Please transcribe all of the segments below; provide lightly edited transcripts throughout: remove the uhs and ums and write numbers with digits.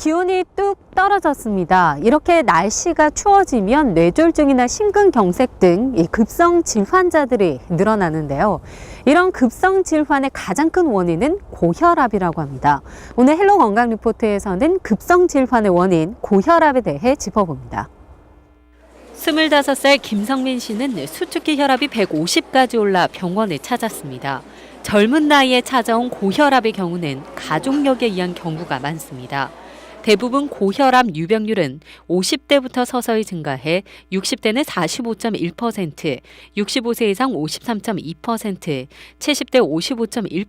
기온이 뚝 떨어졌습니다. 이렇게 날씨가 추워지면 뇌졸중이나 심근경색 등 이 급성 질환자들이 늘어나는데요. 이런 급성 질환의 가장 큰 원인은 고혈압이라고 합니다. 오늘 헬로 건강 리포트에서는 급성 질환의 원인 고혈압에 대해 짚어봅니다. 25살 김성민 씨는 수축기 혈압이 150까지 올라 병원을 찾았습니다. 젊은 나이에 찾아온 고혈압의 경우는 가족력에 의한 경우가 많습니다. 대부분 고혈압 유병률은 50대부터 서서히 증가해 60대는 45.1%, 65세 이상 53.2%, 70대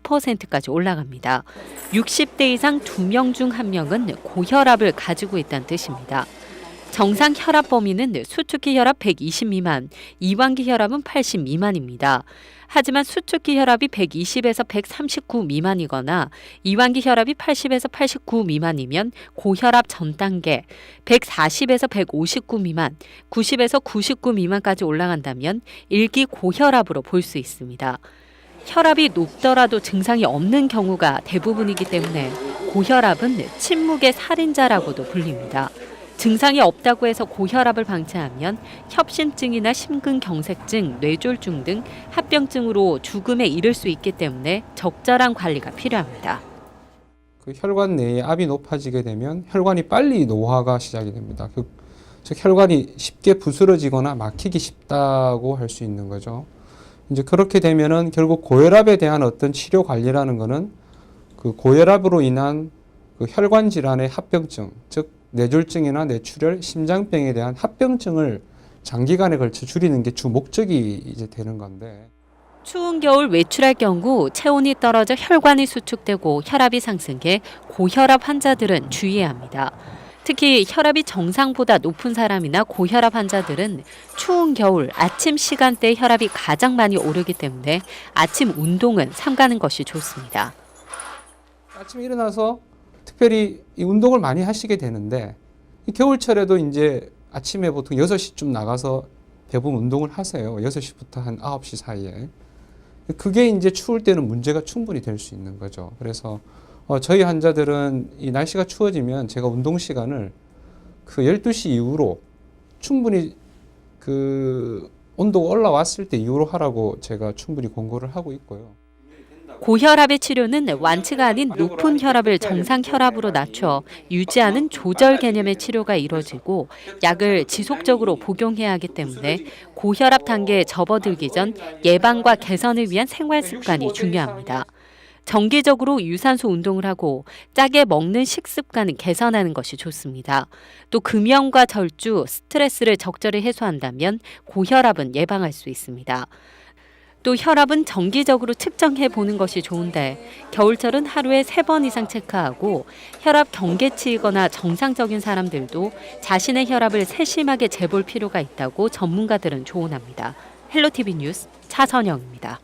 55.1%까지 올라갑니다. 60대 이상 2명 중 1명은 고혈압을 가지고 있다는 뜻입니다. 정상 혈압 범위는 수축기 혈압 120 미만, 이완기 혈압은 80 미만입니다. 하지만 수축기 혈압이 120에서 139 미만이거나 이완기 혈압이 80에서 89 미만이면 고혈압 전 단계, 140에서 159 미만, 90에서 99 미만까지 올라간다면 1기 고혈압으로 볼 수 있습니다. 혈압이 높더라도 증상이 없는 경우가 대부분이기 때문에 고혈압은 침묵의 살인자라고도 불립니다. 증상이 없다고 해서 고혈압을 방치하면 협심증이나 심근경색증, 뇌졸중 등 합병증으로 죽음에 이를 수 있기 때문에 적절한 관리가 필요합니다. 그 혈관 내에 압이 높아지게 되면 혈관이 빨리 노화가 시작이 됩니다. 즉 혈관이 쉽게 부스러지거나 막히기 쉽다고 할 수 있는 거죠. 이제 그렇게 되면은 결국 고혈압에 대한 어떤 치료 관리라는 거는 그 고혈압으로 인한 그 혈관 질환의 합병증, 즉 뇌졸중이나 뇌출혈, 심장병에 대한 합병증을 장기간에 걸쳐 줄이는 게 주 목적이 이제 되는 건데. 추운 겨울 외출할 경우 체온이 떨어져 혈관이 수축되고 혈압이 상승해 고혈압 환자들은 주의해야 합니다. 특히 혈압이 정상보다 높은 사람이나 고혈압 환자들은 추운 겨울 아침 시간대에 혈압이 가장 많이 오르기 때문에 아침 운동은 삼가는 것이 좋습니다. 아침에 일어나서 특별히 이 운동을 많이 하시게 되는데 겨울철에도 이제 아침에 보통 6시쯤 나가서 대부분 운동을 하세요. 6시부터 한 9시 사이에. 그게 이제 추울 때는 문제가 충분히 될 수 있는 거죠. 그래서 저희 환자들은 이 날씨가 추워지면 제가 운동 시간을 그 12시 이후로 충분히 그 온도가 올라왔을 때 이후로 하라고 제가 충분히 권고를 하고 있고요. 고혈압의 치료는 완치가 아닌 높은 혈압을 정상 혈압으로 낮춰 유지하는 조절 개념의 치료가 이루어지고 약을 지속적으로 복용해야 하기 때문에 고혈압 단계에 접어들기 전 예방과 개선을 위한 생활 습관이 중요합니다. 정기적으로 유산소 운동을 하고 짜게 먹는 식습관을 개선하는 것이 좋습니다. 또 금연과 절주, 스트레스를 적절히 해소한다면 고혈압은 예방할 수 있습니다. 또 혈압은 정기적으로 측정해 보는 것이 좋은데 겨울철은 하루에 3번 이상 체크하고 혈압 경계치이거나 정상적인 사람들도 자신의 혈압을 세심하게 재볼 필요가 있다고 전문가들은 조언합니다. 헬로티비 뉴스 차선영입니다.